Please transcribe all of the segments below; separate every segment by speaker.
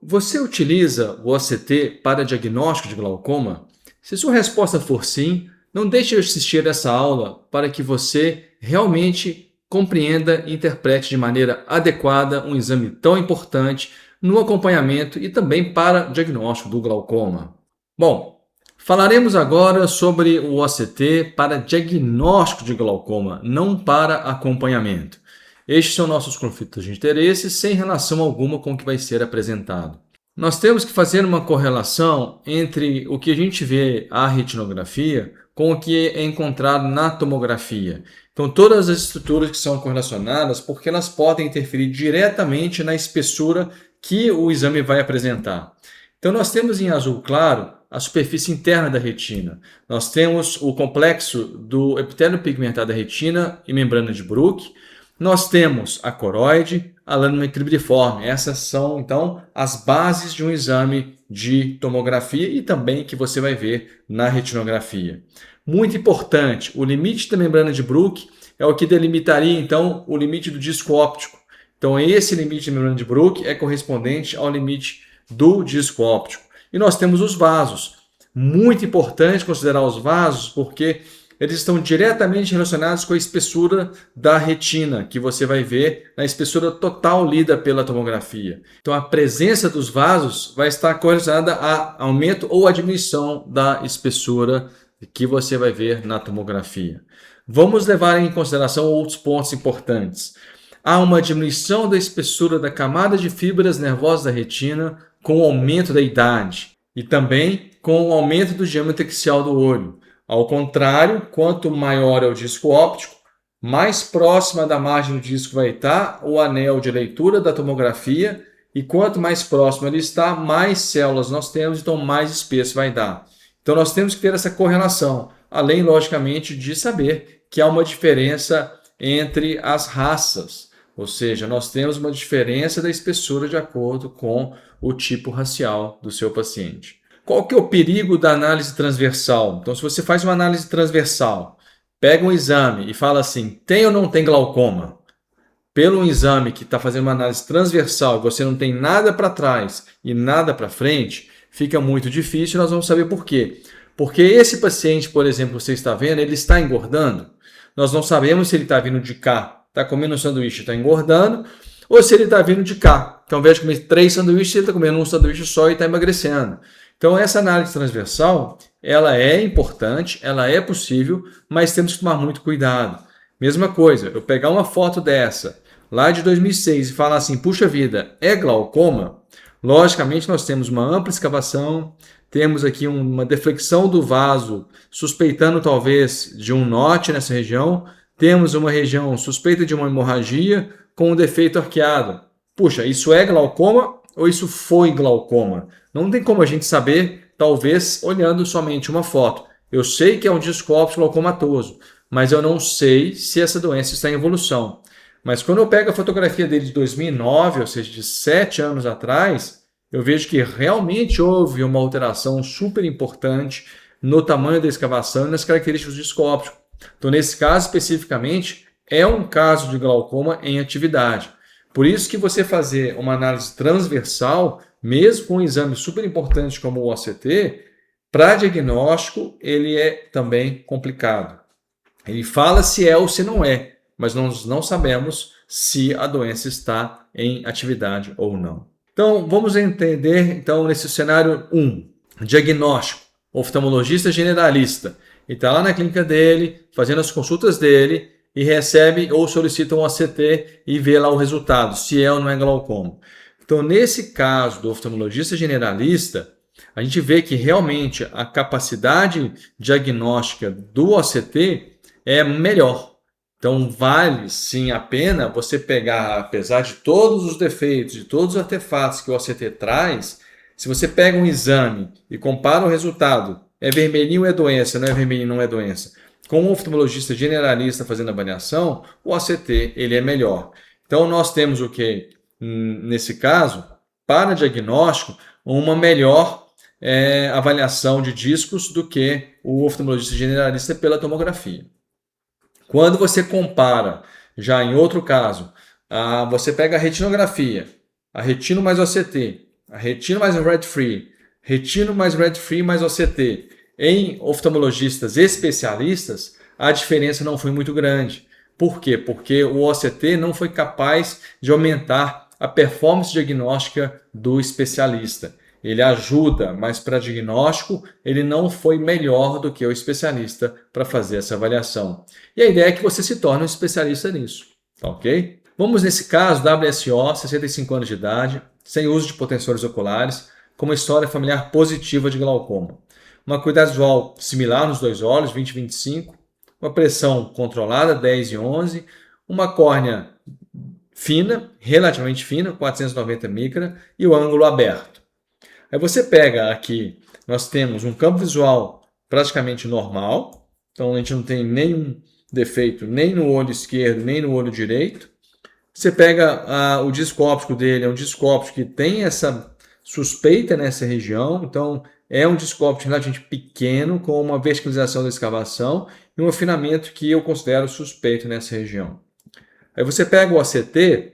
Speaker 1: Você utiliza o OCT para diagnóstico de glaucoma? Se sua resposta for sim, não deixe de assistir essa aula para que você realmente compreenda e interprete de maneira adequada um exame tão importante no acompanhamento e também para diagnóstico do glaucoma. Bom, falaremos agora sobre o OCT para diagnóstico de glaucoma, não para acompanhamento. Estes são nossos conflitos de interesse sem relação alguma com o que vai ser apresentado. Nós temos que fazer uma correlação entre o que a gente vê à retinografia com o que é encontrado na tomografia. Então, todas as estruturas que são correlacionadas, porque elas podem interferir diretamente na espessura que o exame vai apresentar. Então, nós temos em azul claro a superfície interna da retina. Nós temos o complexo do epitélio pigmentado da retina e membrana de Bruch. Nós temos a coroide, a lâmina equilibriforme. Essas são, então, as bases de um exame de tomografia e também que você vai ver na retinografia. Muito importante, o limite da membrana de Bruch é o que delimitaria, então, o limite do disco óptico. Então, esse limite da membrana de Bruch é correspondente ao limite do disco óptico. E nós temos os vasos. Muito importante considerar os vasos, porque eles estão diretamente relacionados com a espessura da retina, que você vai ver na espessura total lida pela tomografia. Então, a presença dos vasos vai estar correlacionada a aumento ou a diminuição da espessura que você vai ver na tomografia. Vamos levar em consideração outros pontos importantes. Há uma diminuição da espessura da camada de fibras nervosas da retina com o aumento da idade e também com o aumento do diâmetro axial do olho. Ao contrário, quanto maior é o disco óptico, mais próxima da margem do disco vai estar o anel de leitura da tomografia, e quanto mais próximo ele está, mais células nós temos, então mais espesso vai dar. Então nós temos que ter essa correlação, além, logicamente, de saber que há uma diferença entre as raças, ou seja, nós temos uma diferença da espessura de acordo com o tipo racial do seu paciente. Qual que é o perigo da análise transversal? Então, se você faz uma análise transversal, pega um exame e fala assim, tem ou não tem glaucoma? Pelo exame que está fazendo uma análise transversal e você não tem nada para trás e nada para frente, fica muito difícil, nós vamos saber por quê. Porque esse paciente, por exemplo, você está vendo, ele está engordando. Nós não sabemos se ele está vindo de cá, está comendo um sanduíche e está engordando, ou se ele está vindo de cá, que ao invés de comer 3 sanduíches, ele está comendo um sanduíche só e está emagrecendo. Então, essa análise transversal, ela é importante, ela é possível, mas temos que tomar muito cuidado. Mesma coisa, eu pegar uma foto dessa, lá de 2006, e falar assim, puxa vida, é glaucoma? Logicamente, nós temos uma ampla escavação, temos aqui uma deflexão do vaso, suspeitando talvez de um note nessa região, temos uma região suspeita de uma hemorragia com um defeito arqueado. Puxa, isso é glaucoma ou isso foi glaucoma? Não tem como a gente saber, talvez, olhando somente uma foto. Eu sei que é um disco óptico glaucomatoso, mas eu não sei se essa doença está em evolução. Mas quando eu pego a fotografia dele de 2009, ou seja, de 7 anos atrás, eu vejo que realmente houve uma alteração super importante no tamanho da escavação e nas características do disco óptico. Então, nesse caso especificamente, é um caso de glaucoma em atividade. Por isso que você fazer uma análise transversal, mesmo com um exame super importante como o OCT, para diagnóstico ele é também complicado. Ele fala se é ou se não é, mas nós não sabemos se a doença está em atividade ou não. Então, vamos entender nesse cenário 1, diagnóstico, oftalmologista generalista. Ele está lá na clínica dele, fazendo as consultas dele, e recebe ou solicita um OCT e vê lá o resultado, se é ou não é glaucoma. Então, nesse caso do oftalmologista generalista, a gente vê que realmente a capacidade diagnóstica do OCT é melhor. Então, vale sim a pena você pegar, apesar de todos os defeitos, de todos os artefatos que o OCT traz, se você pega um exame e compara o resultado, é vermelhinho é doença, não é vermelhinho não é doença, com um oftalmologista generalista fazendo avaliação, o OCT ele é melhor. Então, nós temos o que? Nesse caso, para diagnóstico, uma melhor avaliação de discos do que o oftalmologista generalista pela tomografia. Quando você compara, já em outro caso, você pega a retinografia, a retino mais OCT, a retina mais o red free, retino mais red free mais OCT, em oftalmologistas especialistas, a diferença não foi muito grande. Por quê? Porque o OCT não foi capaz de aumentar a performance diagnóstica do especialista. Ele ajuda, mas para diagnóstico ele não foi melhor do que o especialista para fazer essa avaliação. E a ideia é que você se torne um especialista nisso, tá ok? Vamos nesse caso, WSO, 65 anos de idade, sem uso de protetores oculares, com uma história familiar positiva de glaucoma. Uma acuidade visual similar nos dois olhos, 20/25, uma pressão controlada, 10 e 11, uma córnea fina, relativamente fina, 490 micra, e o ângulo aberto. Aí você pega aqui, nós temos um campo visual praticamente normal, então a gente não tem nenhum defeito nem no olho esquerdo, nem no olho direito. Você pega o disco óptico dele, é um disco óptico que tem essa suspeita nessa região, então é um disco óptico relativamente pequeno, com uma verticalização da escavação e um afinamento que eu considero suspeito nessa região. Aí você pega o ACT,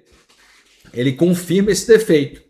Speaker 1: ele confirma esse defeito.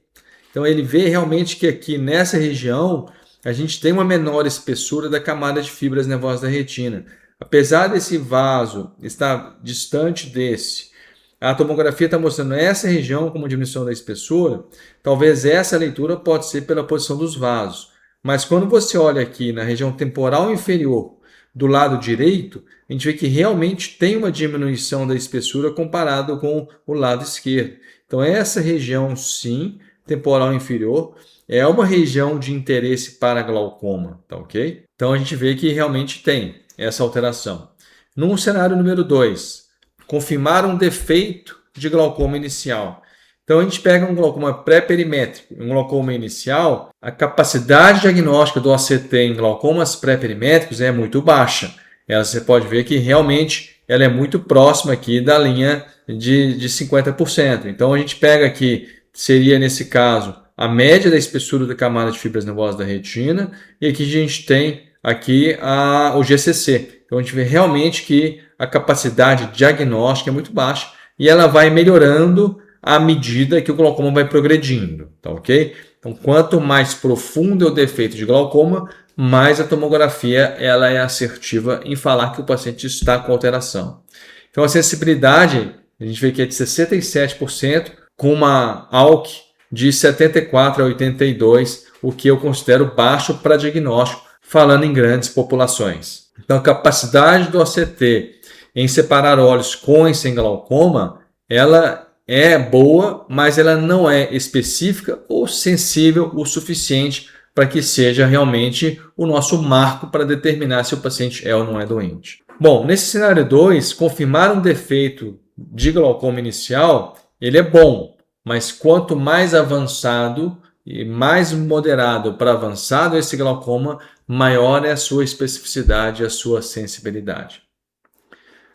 Speaker 1: Então ele vê realmente que aqui nessa região a gente tem uma menor espessura da camada de fibras nervosas da retina. Apesar desse vaso estar distante desse, a tomografia está mostrando essa região como diminuição da espessura, talvez essa leitura pode ser pela posição dos vasos. Mas quando você olha aqui na região temporal inferior do lado direito, a gente vê que realmente tem uma diminuição da espessura comparado com o lado esquerdo. Então essa região, sim, temporal inferior, é uma região de interesse para glaucoma, tá ok? Então a gente vê que realmente tem essa alteração. No cenário número 2, confirmar um defeito de glaucoma inicial. Então a gente pega um glaucoma pré-perimétrico, um glaucoma inicial, a capacidade diagnóstica do ACT em glaucomas pré-perimétricos é muito baixa. Você pode ver que realmente ela é muito próxima aqui da linha de 50%. Então a gente pega aqui, seria nesse caso, a média da espessura da camada de fibras nervosas da retina, e aqui a gente tem aqui o GCC. Então a gente vê realmente que a capacidade diagnóstica é muito baixa e ela vai melhorando à medida que o glaucoma vai progredindo, tá ok? Então quanto mais profundo é o defeito de glaucoma, mais a tomografia ela é assertiva em falar que o paciente está com alteração. Então a sensibilidade, a gente vê que é de 67%, com uma ALK de 74 a 82, o que eu considero baixo para diagnóstico, falando em grandes populações. Então a capacidade do ACT em separar olhos com e sem glaucoma, ela é boa, mas ela não é específica ou sensível o suficiente para que seja realmente o nosso marco para determinar se o paciente é ou não é doente. Bom, nesse cenário 2, confirmar um defeito de glaucoma inicial, ele é bom, mas quanto mais avançado e mais moderado para avançado esse glaucoma, maior é a sua especificidade e a sua sensibilidade.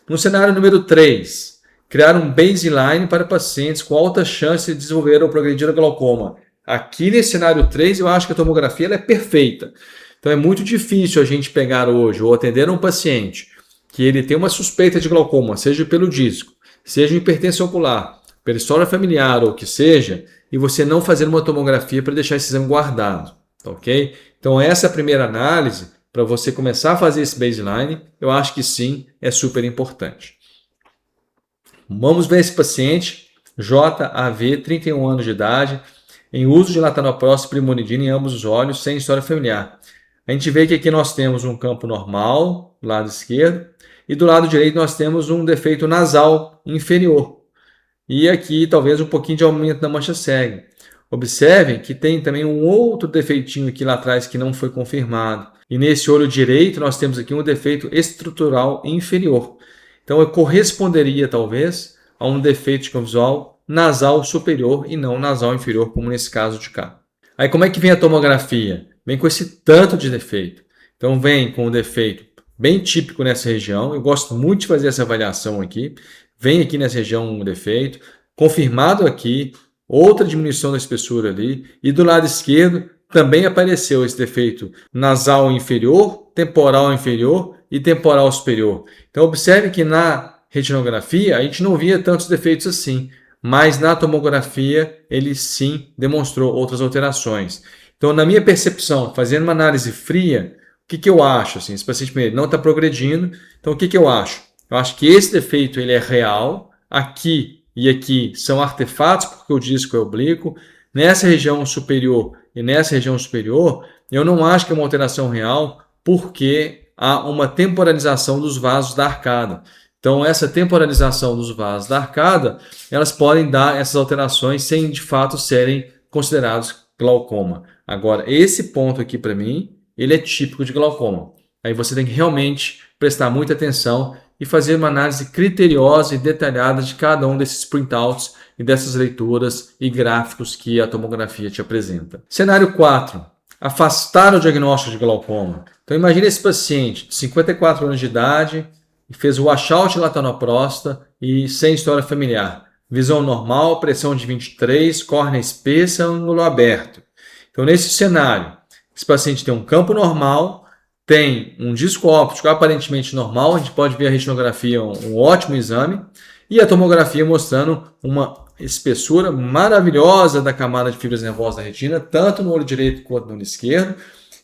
Speaker 1: No cenário número 3, criar um baseline para pacientes com alta chance de desenvolver ou progredir o glaucoma. Aqui nesse cenário 3, eu acho que a tomografia ela é perfeita. Então é muito difícil a gente pegar hoje ou atender um paciente que ele tem uma suspeita de glaucoma, seja pelo disco, seja hipertensão ocular, pela história familiar ou o que seja, e você não fazer uma tomografia para deixar esse exame guardado, ok? Então essa primeira análise, para você começar a fazer esse baseline, eu acho que sim, é super importante. Vamos ver esse paciente, JAV, 31 anos de idade, em uso de latanoprost e primolidina em ambos os olhos, sem história familiar. A gente vê que aqui nós temos um campo normal, do lado esquerdo, e do lado direito nós temos um defeito nasal inferior. E aqui talvez um pouquinho de aumento da mancha cega. Observem que tem também um outro defeitinho aqui lá atrás que não foi confirmado. E nesse olho direito nós temos aqui um defeito estrutural inferior. Então eu corresponderia talvez a um defeito de campo visual nasal superior e não nasal inferior, como nesse caso de cá. Aí como é que vem a tomografia? Vem com esse tanto de defeito. Então vem com o defeito bem típico nessa região. Eu gosto muito de fazer essa avaliação aqui. Vem aqui nessa região um defeito, confirmado aqui, outra diminuição da espessura ali. E do lado esquerdo também apareceu esse defeito nasal inferior, temporal inferior e temporal superior. Então observe que na retinografia a gente não via tantos defeitos assim. mas na tomografia ele sim demonstrou outras alterações. Então, na minha percepção, fazendo uma análise fria, o que eu acho? Assim, esse paciente não está progredindo, então o que eu acho? Eu acho que esse defeito ele é real, aqui e aqui são artefatos, porque o disco é oblíquo, nessa região superior e nessa região superior, eu não acho que é uma alteração real, porque há uma temporalização dos vasos da arcada. Então, essa temporalização dos vasos da arcada, elas podem dar essas alterações sem, de fato, serem considerados glaucoma. Agora, esse ponto aqui, para mim, ele é típico de glaucoma. Aí você tem que realmente prestar muita atenção e fazer uma análise criteriosa e detalhada de cada um desses printouts e dessas leituras e gráficos que a tomografia te apresenta. Cenário 4. Afastar o diagnóstico de glaucoma. Então, imagine esse paciente de 54 anos de idade, fez o washout lateral na próstata e sem história familiar. Visão normal, pressão de 23, córnea espessa, ângulo aberto. Então, nesse cenário, esse paciente tem um campo normal, tem um disco óptico aparentemente normal, a gente pode ver a retinografia, um ótimo exame, e a tomografia mostrando uma espessura maravilhosa da camada de fibras nervosas da retina, tanto no olho direito quanto no olho esquerdo,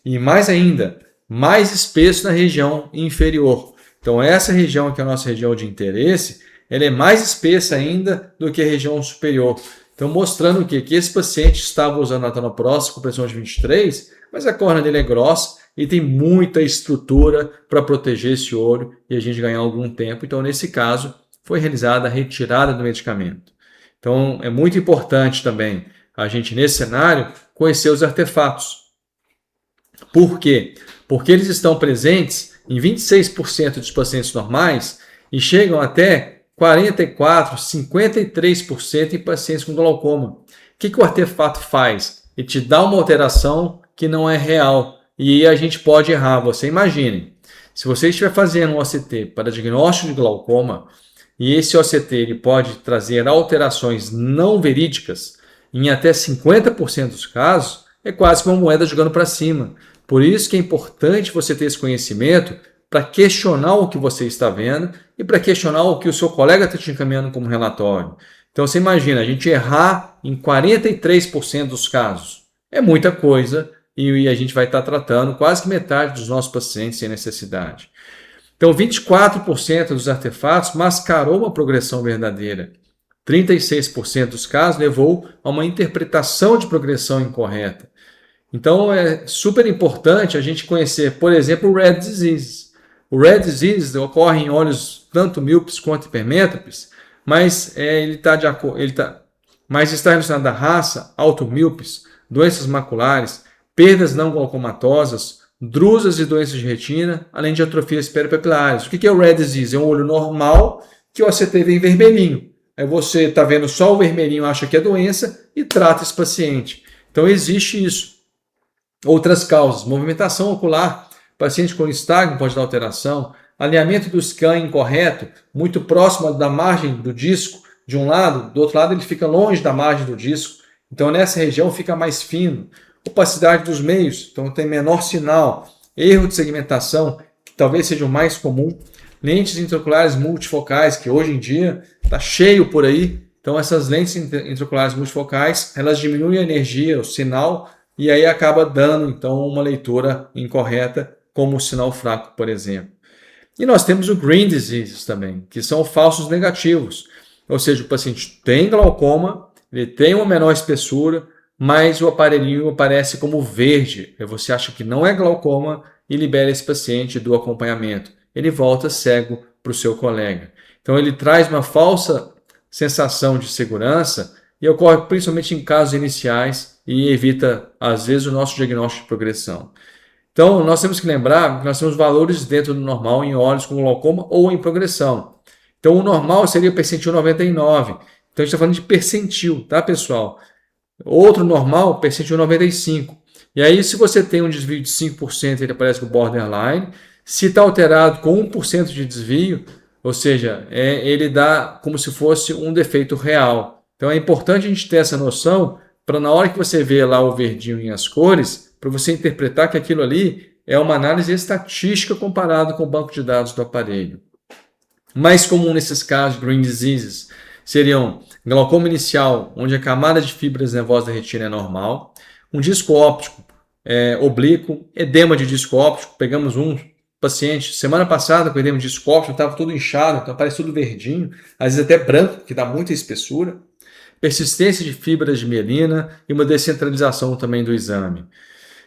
Speaker 1: e mais ainda, mais espesso na região inferior. Então, essa região que é a nossa região de interesse, ela é mais espessa ainda do que a região superior. Então, mostrando o quê? Que esse paciente estava usando a tonopróstata com pressão de 23, mas a córnea dele é grossa e tem muita estrutura para proteger esse olho e a gente ganhar algum tempo. Então, nesse caso, foi realizada a retirada do medicamento. Então, é muito importante também a gente, nesse cenário, conhecer os artefatos. Por quê? Porque eles estão presentes em 26% dos pacientes normais e chegam até 44%, 53% em pacientes com glaucoma. O que o artefato faz? Ele te dá uma alteração que não é real e a gente pode errar. Você imagine, se você estiver fazendo um OCT para diagnóstico de glaucoma e esse OCT ele pode trazer alterações não verídicas em até 50% dos casos, é quase que uma moeda jogando para cima. Por isso que é importante você ter esse conhecimento para questionar o que você está vendo e para questionar o que o seu colega está te encaminhando como relatório. Então você imagina, a gente errar em 43% dos casos. É muita coisa e a gente vai estar tratando quase que metade dos nossos pacientes sem necessidade. Então 24% dos artefatos mascarou uma progressão verdadeira. 36% dos casos levou a uma interpretação de progressão incorreta. Então é super importante a gente conhecer, por exemplo, o Rare Disease. O Rare Disease ocorre em olhos tanto míopes quanto hipermétropes, mas está relacionado à raça, automíopes, doenças maculares, perdas não glaucomatosas, drusas e doenças de retina, além de atrofias peripapilares. O que é o Rare Disease? É um olho normal que o ACT vem vermelhinho. Aí você está vendo só o vermelhinho, acha que é doença e trata esse paciente. Então existe isso. Outras causas, movimentação ocular, paciente com nistagmo pode dar alteração, alinhamento do scan incorreto, muito próximo da margem do disco, de um lado, do outro lado ele fica longe da margem do disco, então nessa região fica mais fino, opacidade dos meios, então tem menor sinal, erro de segmentação, que talvez seja o mais comum, lentes intraoculares multifocais, que hoje em dia está cheio por aí, então essas lentes intraoculares multifocais, elas diminuem a energia, o sinal, e aí acaba dando, então, uma leitura incorreta, como o sinal fraco, por exemplo. E nós temos o Green Disease também, que são falsos negativos. Ou seja, o paciente tem glaucoma, ele tem uma menor espessura, mas o aparelhinho aparece como verde. Aí você acha que não é glaucoma e libera esse paciente do acompanhamento. Ele volta cego para o seu colega. Então, ele traz uma falsa sensação de segurança e ocorre principalmente em casos iniciais e evita, às vezes, o nosso diagnóstico de progressão. Então, nós temos que lembrar que nós temos valores dentro do normal em olhos com glaucoma ou em progressão. Então, o normal seria percentil 99. Então, a gente está falando de percentil, tá, pessoal? Outro normal, percentil 95. E aí, se você tem um desvio de 5%, ele aparece com borderline. Se está alterado com 1% de desvio, ou seja, ele dá como se fosse um defeito real. Então, é importante a gente ter essa noção para na hora que você vê lá o verdinho em as cores, para você interpretar que aquilo ali é uma análise estatística comparado com o banco de dados do aparelho. Mais comum nesses casos de Green Diseases seriam glaucoma inicial, onde a camada de fibras nervosas da retina é normal, um disco óptico oblíquo, edema de disco óptico. Pegamos um paciente semana passada com edema de disco óptico, estava todo inchado, então parece tudo verdinho, às vezes até branco, porque dá muita espessura. Persistência de fibras de mielina e uma descentralização também do exame.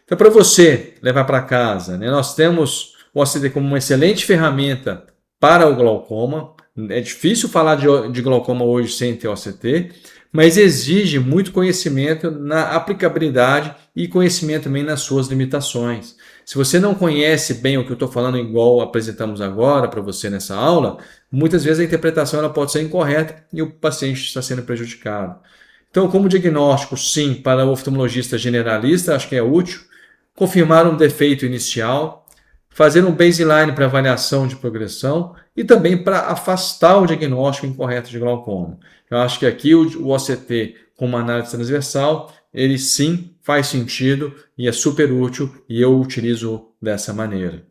Speaker 1: Então, para você levar para casa, né, nós temos o OCT como uma excelente ferramenta para o glaucoma. É difícil falar de glaucoma hoje sem ter OCT, mas exige muito conhecimento na aplicabilidade e conhecimento também nas suas limitações. Se você não conhece bem o que eu estou falando, igual apresentamos agora para você nessa aula, muitas vezes a interpretação ela pode ser incorreta e o paciente está sendo prejudicado. Então, como diagnóstico, sim, para o oftalmologista generalista, acho que é útil confirmar um defeito inicial, fazer um baseline para avaliação de progressão e também para afastar o diagnóstico incorreto de glaucoma. Eu acho que aqui o OCT com uma análise transversal, ele sim faz sentido e é super útil e eu utilizo dessa maneira.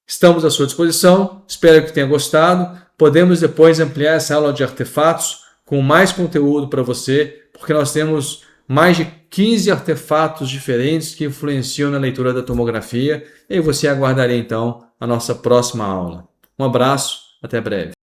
Speaker 1: Estamos à sua disposição, espero que tenha gostado. Podemos depois ampliar essa aula de artefatos com mais conteúdo para você, porque nós temos mais de 15 artefatos diferentes que influenciam na leitura da tomografia, e você aguardará então a nossa próxima aula. Um abraço, até breve.